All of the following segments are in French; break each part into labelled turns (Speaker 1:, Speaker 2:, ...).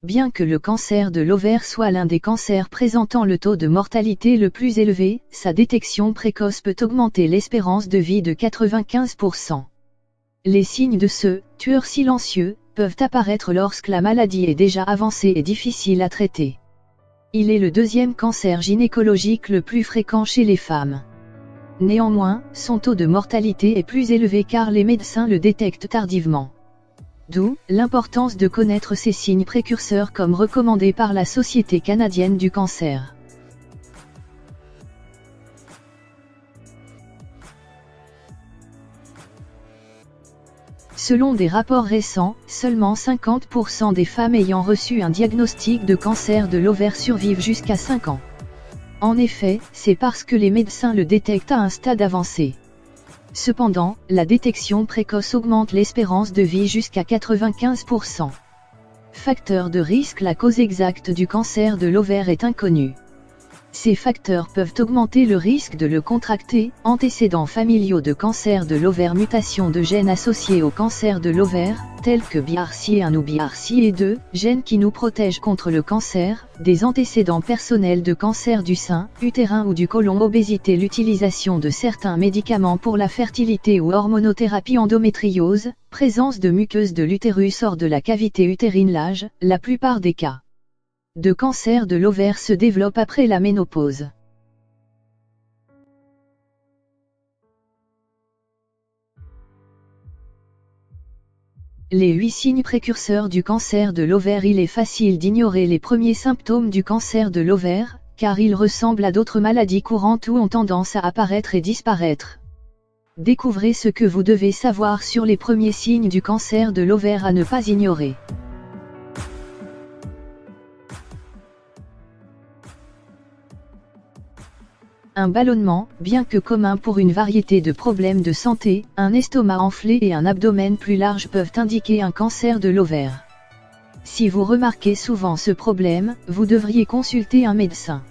Speaker 1: Bien que le cancer de l'ovaire soit l'un des cancers présentant le taux de mortalité le plus élevé, sa détection précoce peut augmenter l'espérance de vie de 95%. Les signes de ce « tueur silencieux » peuvent apparaître lorsque la maladie est déjà avancée et difficile à traiter. Il est le deuxième cancer gynécologique le plus fréquent chez les femmes. Néanmoins, son taux de mortalité est plus élevé car les médecins le détectent tardivement. D'où l'importance de connaître ces signes précurseurs comme recommandé par la Société canadienne du cancer. Selon des rapports récents, seulement 50% des femmes ayant reçu un diagnostic de cancer de l'ovaire survivent jusqu'à 5 ans. En effet, c'est parce que les médecins le détectent à un stade avancé. Cependant, la détection précoce augmente l'espérance de vie jusqu'à 95%. Facteur de risque. La cause exacte du cancer de l'ovaire est inconnue. Ces facteurs peuvent augmenter le risque de le contracter, antécédents familiaux de cancer de l'ovaire, mutations de gènes associés au cancer de l'ovaire, tels que BRCA1 ou BRCA2, gènes qui nous protègent contre le cancer, des antécédents personnels de cancer du sein, utérin ou du côlon, obésité, l'utilisation de certains médicaments pour la fertilité ou hormonothérapie, endométriose, présence de muqueuse de l'utérus hors de la cavité utérine. L'âge, la plupart des cas de cancer de l'ovaire se développe après la ménopause. Les 8 signes précurseurs du cancer de l'ovaire. Il est facile d'ignorer les premiers symptômes du cancer de l'ovaire, car ils ressemblent à d'autres maladies courantes ou ont tendance à apparaître et disparaître. Découvrez ce que vous devez savoir sur les premiers signes du cancer de l'ovaire à ne pas ignorer. Un ballonnement, bien que commun pour une variété de problèmes de santé, un estomac enflé et un abdomen plus large peuvent indiquer un cancer de l'ovaire. Si vous remarquez souvent ce problème, vous devriez consulter un médecin.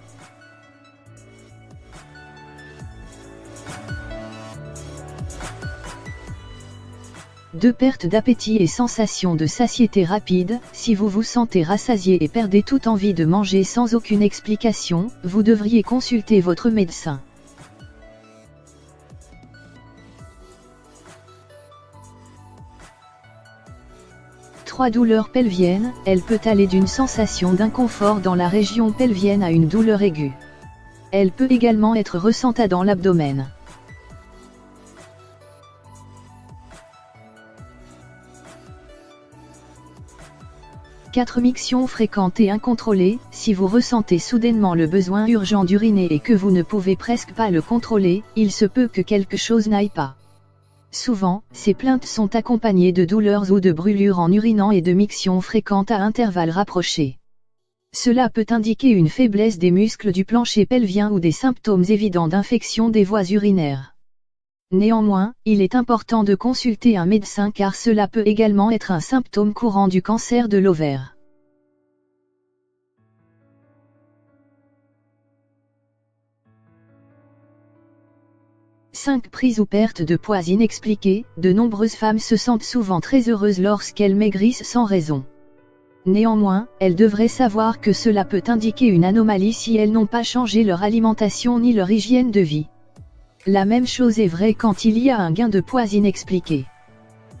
Speaker 1: De perte d'appétit et sensation de satiété rapide. Si vous vous sentez rassasié et perdez toute envie de manger sans aucune explication, vous devriez consulter votre médecin. Douleurs pelviennes. Elle peut aller d'une sensation d'inconfort dans la région pelvienne à une douleur aiguë. Elle peut également être ressentie dans l'abdomen. 4 mictions fréquentes et incontrôlées. Si vous ressentez soudainement le besoin urgent d'uriner et que vous ne pouvez presque pas le contrôler, il se peut que quelque chose n'aille pas. Souvent, ces plaintes sont accompagnées de douleurs ou de brûlures en urinant et de mictions fréquentes à intervalles rapprochés. Cela peut indiquer une faiblesse des muscles du plancher pelvien ou des symptômes évidents d'infection des voies urinaires. Néanmoins, il est important de consulter un médecin car cela peut également être un symptôme courant du cancer de l'ovaire. Prise ou perte de poids inexpliquée. De nombreuses femmes se sentent souvent très heureuses lorsqu'elles maigrissent sans raison. Néanmoins, elles devraient savoir que cela peut indiquer une anomalie si elles n'ont pas changé leur alimentation ni leur hygiène de vie. La même chose est vraie quand il y a un gain de poids inexpliqué.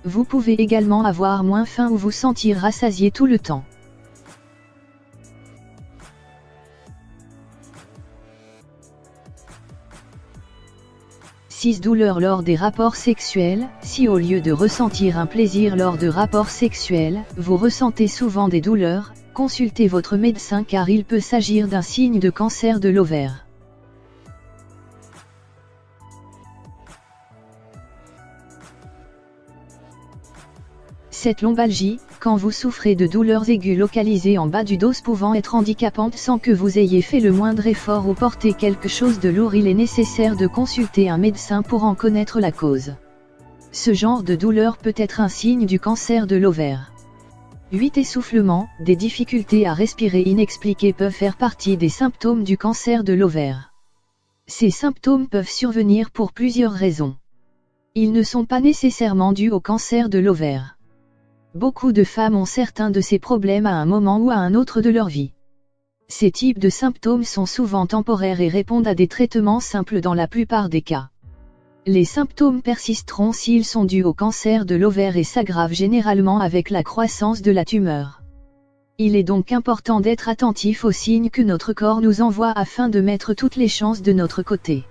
Speaker 1: Vous pouvez également avoir moins faim ou vous sentir rassasié tout le temps. Douleurs lors des rapports sexuels. Si au lieu de ressentir un plaisir lors de rapports sexuels, vous ressentez souvent des douleurs, consultez votre médecin car il peut s'agir d'un signe de cancer de l'ovaire. Cette lombalgie, quand vous souffrez de douleurs aiguës localisées en bas du dos pouvant être handicapantes sans que vous ayez fait le moindre effort ou porté quelque chose de lourd, il est nécessaire de consulter un médecin pour en connaître la cause. Ce genre de douleur peut être un signe du cancer de l'ovaire. 8 Essoufflement, des difficultés à respirer inexpliquées peuvent faire partie des symptômes du cancer de l'ovaire. Ces symptômes peuvent survenir pour plusieurs raisons. Ils ne sont pas nécessairement dus au cancer de l'ovaire. Beaucoup de femmes ont certains de ces problèmes à un moment ou à un autre de leur vie. Ces types de symptômes sont souvent temporaires et répondent à des traitements simples dans la plupart des cas. Les symptômes persisteront s'ils sont dus au cancer de l'ovaire et s'aggravent généralement avec la croissance de la tumeur. Il est donc important d'être attentif aux signes que notre corps nous envoie afin de mettre toutes les chances de notre côté.